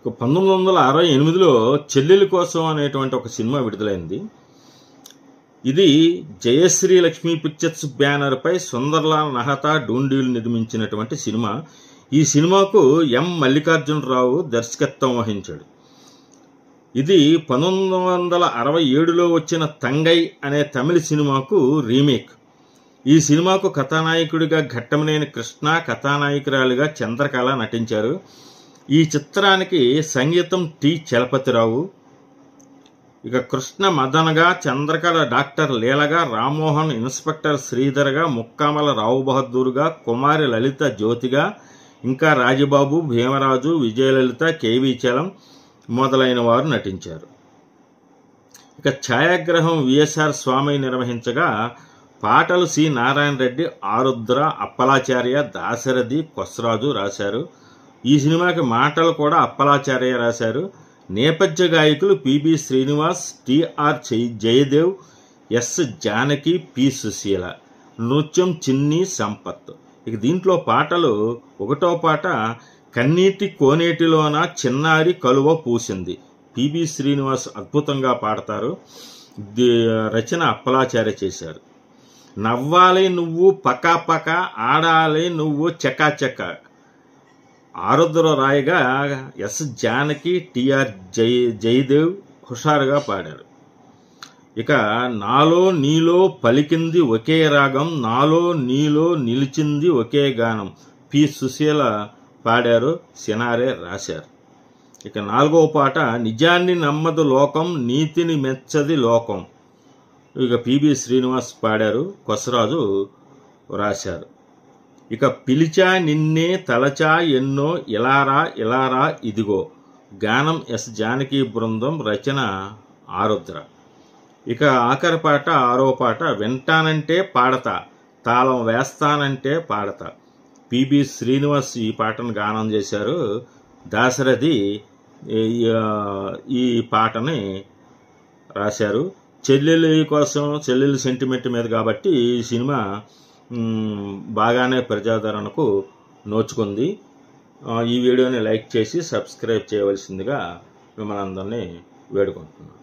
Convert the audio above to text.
1968లో చెల్లెలి కోసం అనేటువంటి ఒక సినిమా విడుదలైంది. ఇది జయశ్రీ లక్ష్మీ పిక్చర్స్ బ్యానర్ పై సుందర్లాల్ నహతా డూండీలు నిర్మించినటువంటి సినిమా. ఈ సినిమాకు ఎం మల్లికార్జునరావు దర్శకత్వం వహించాడు. ఇది 1967లో వచ్చిన తంగై అనే తమిళ సినిమాకు రీమేక్. ఈ సినిమాకు కథానాయకుడిగా ఘట్టమనేని కృష్ణ, కథానాయకురాలిగా చంద్రకళ నటించారు. ఈ చిత్రానికి సంగీతం టి చలపతిరావు. ఇక కృష్ణ మదన్గా, చంద్రకళ డాక్టర్ లీలగా, రామ్మోహన్ ఇన్స్పెక్టర్ శ్రీధర్గా, ముక్కామల రావు బహదూర్గా, కుమారి లలిత జ్యోతిగా, ఇంకా రాజబాబు, భీమరాజు, విజయలలిత, కేవీ చలం మొదలైన వారు నటించారు. ఇక ఛాయాగ్రహం విఎస్ఆర్ స్వామి నిర్వహించగా పాటలు సి నారాయణ రెడ్డి, ఆరుద్ర, అప్పలాచార్య, దాశరథి, కొసరాజు రాశారు. ఈ సినిమాకి మాటలు కూడా అప్పలాచార్య రాశారు. నేపథ్య గాయకులు PB Srinivas, TR Jayadev, S Janaki, P Susheela. నృత్యం చిన్ని సంపత్. ఇక దీంట్లో పాటలు, ఒకటో పాట కన్నీటి కోనేటిలోన చిన్నారి కలువ పూసింది. పిబి శ్రీనివాస్ అద్భుతంగా పాడతారు. రచన అప్పలాచార్య చేశారు. నవ్వాలి నువ్వు పకా పక, ఆడాలి నువ్వు చకాచక, ఆరుద్ర రాయగా ఎస్ జానకి, టిఆర్ జయదేవ్ హుషారుగా పాడారు. ఇక నాలో నీలో పలికింది ఒకే రాగం, నాలో నీలో నిలిచింది ఒకే గానం, పి సుశీల పాడారు, సినారే రాశారు. ఇక నాలుగవ పాట నిజాన్ని నమ్మదు లోకం, నీతిని మెచ్చది లోకం. ఇక పిబి శ్రీనివాస్ పాడారు, కొసరాజు రాశారు. ఇక పిలిచా నిన్నే తలచా ఎన్నో, ఇలారా ఇలారా ఇదిగో, గానం ఎస్ జానకి బృందం, రచన ఆరుద్ర. ఇక ఆఖరి పాట, ఆరో పాట వింటానంటే పాడతా, తాళం వేస్తానంటే పాడతా. పిబి శ్రీనివాస్ ఈ పాటను గానం చేశారు. దాశరథి ఈ పాటని రాశారు. చెల్లెలి కోసం, చెల్లెలి సెంటిమెంట్ మీద కాబట్టి ఈ సినిమా బాగానే ప్రజాదరణకు నోచుకుంది. ఈ వీడియోని లైక్ చేసి సబ్స్క్రైబ్ చేయవలసిందిగా మిమ్మల్ని అందరినీ వేడుకుంటున్నాను.